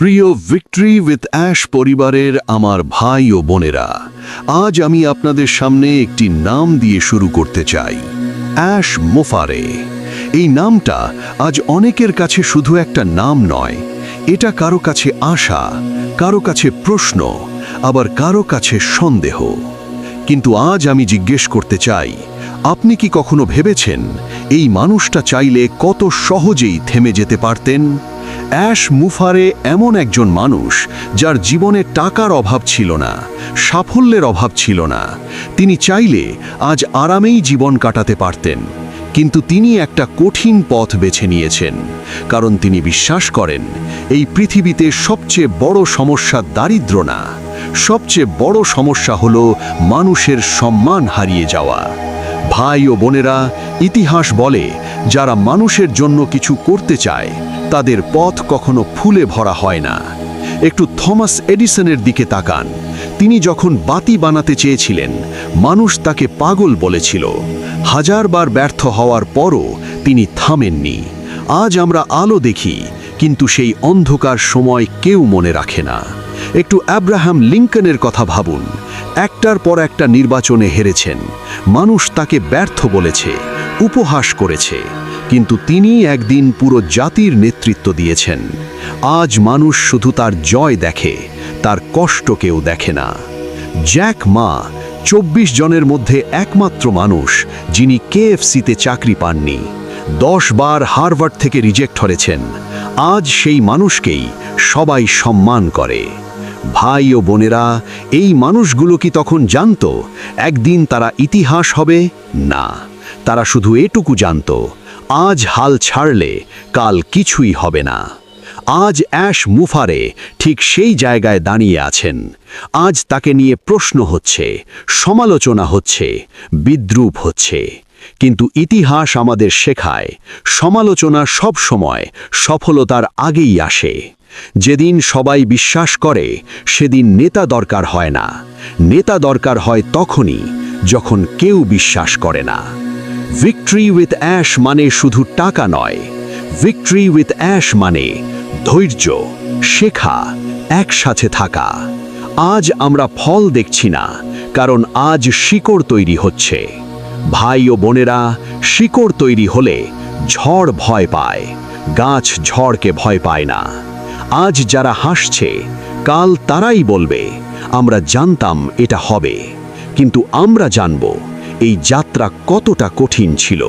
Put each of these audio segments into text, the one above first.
প্রিয় victory with ash পরিবারের আমার ভাই ও বোনেরা, আজ আমি আপনাদের সামনে একটি নাম দিয়ে শুরু করতে চাই, অ্যাশ মুফারে। এই নামটা আজ অনেকের কাছে শুধু একটা নাম নয়, এটা কারো কাছে আশা, কারো কাছে প্রশ্ন, আবার কারো কাছে সন্দেহ। কিন্তু আজ আমি জিজ্ঞেস করতে চাই, আপনি কি কখনো ভেবেছেন এই মানুষটা চাইলে কত সহজেই থেমে যেতে পারতেন? অ্যাশ মুফারে এমন একজন মানুষ যার জীবনে টাকার অভাব ছিল না, সাফল্যের অভাব ছিল না। তিনি চাইলে আজ আরামেই জীবন কাটাতে পারতেন, কিন্তু তিনি একটা কঠিন পথ বেছে নিয়েছেন, কারণ তিনি বিশ্বাস করেন এই পৃথিবীতে সবচেয়ে বড় সমস্যা দারিদ্র না, সবচেয়ে বড় সমস্যা হলো মানুষের সম্মান হারিয়ে যাওয়া। ভাই ও বোনেরা, ইতিহাস বলে যারা মানুষের জন্য কিছু করতে চায় তাদের পথ কখনো ফুলে ভরা হয় না। একটু থমাস এডিসনের দিকে তাকান। তিনি যখন বাতি বানাতে চেয়েছিলেন, মানুষ তাকে পাগল বলেছিল। হাজারবার ব্যর্থ হওয়ার পরও তিনি থামেননি। আজ আমরা আলো দেখি, কিন্তু সেই অন্ধকার সময় কেউ মনে রাখে না। একটু আব্রাহাম লিঙ্কনের কথা ভাবুন। একটার পর একটা নির্বাচনে হেরেছেন, মানুষ তাকে ব্যর্থ বলেছে, উপহাস করেছে, কিন্তু তিনি একদিন পুরো জাতির নেতৃত্ব দিয়েছেন। আজ মানুষ শুধু তার জয় দেখে, তার কষ্ট কেউ দেখে না। জ্যাক মা ২৪ জনের মধ্যে একমাত্র মানুষ যিনি কেএফসিতে চাকরি পাননি, 10 বার হার্ভার্ড থেকে রিজেক্ট হয়েছেন। আজ সেই মানুষকেই সবাই সম্মান করে। ভাই ও বোনেরা, এই মানুষগুলো কি তখন জানত একদিন তারা ইতিহাস হবে? না, তারা শুধু এটুকু জানত, আজ হাল ছাড়লে কাল কিছুই হবে না। আজ অ্যাশ মুফারে ঠিক সেই জায়গায় দাঁড়িয়ে আছেন। আজ তাকে নিয়ে প্রশ্ন হচ্ছে, সমালোচনা হচ্ছে, বিদ্রূপ হচ্ছে। কিন্তু ইতিহাস আমাদের শেখায়, সমালোচনা সব সময় সফলতার আগেই আসে। যেদিন সবাই বিশ্বাস করে সেদিন নেতা দরকার হয় না, নেতা দরকার হয় তখনই যখন কেউ বিশ্বাস করে না। ভিক্টরি উইথ অ্যাশ মানে শুধু টাকা নয়, ভিক্টরি উইথ অ্যাশ মানে ধৈর্য, শেখা, একসাথে থাকা। আজ আমরা ফল দেখছি না, কারণ আজ শিকড় তৈরি হচ্ছে। ভাই ও বোনেরা, শিকড় তৈরি হলে ঝড় ভয় পায়, গাছ ঝড়কে ভয় পায় না। আজ যারা হাসছে, কাল তারাই বলবে, আমরা জানতাম এটা হবে। কিন্তু আমরা জানব এই যাত্রা কতটা কঠিন ছিল।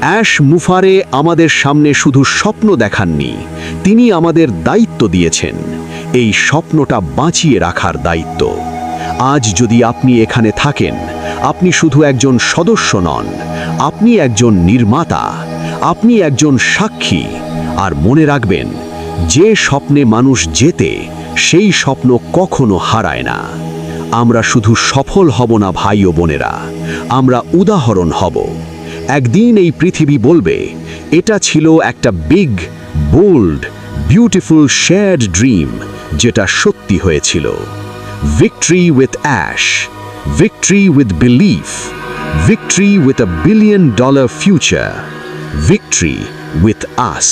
অ্যাশ মুফারে আমাদের সামনে শুধু স্বপ্ন দেখাননি, তিনি আমাদের দায়িত্ব দিয়েছেন, এই স্বপ্নটা বাঁচিয়ে রাখার দায়িত্ব। আজ যদি আপনি এখানে থাকেন, আপনি শুধু একজন সদস্য নন, আপনি একজন নির্মাতা, আপনি একজন সাক্ষী। আর মনে রাখবেন, যে স্বপ্নে মানুষ জেতে সেই স্বপ্ন কখনো হারায় না। আমরা শুধু সফল হব না ভাই ও বোনেরা, আমরা উদাহরণ হব। একদিন এই পৃথিবী বলবে, এটা ছিল একটা big, bold, beautiful shared dream, যেটা সত্যি হয়েছিল। Victory with Ash, victory with belief, victory with $1 billion future, victory with us.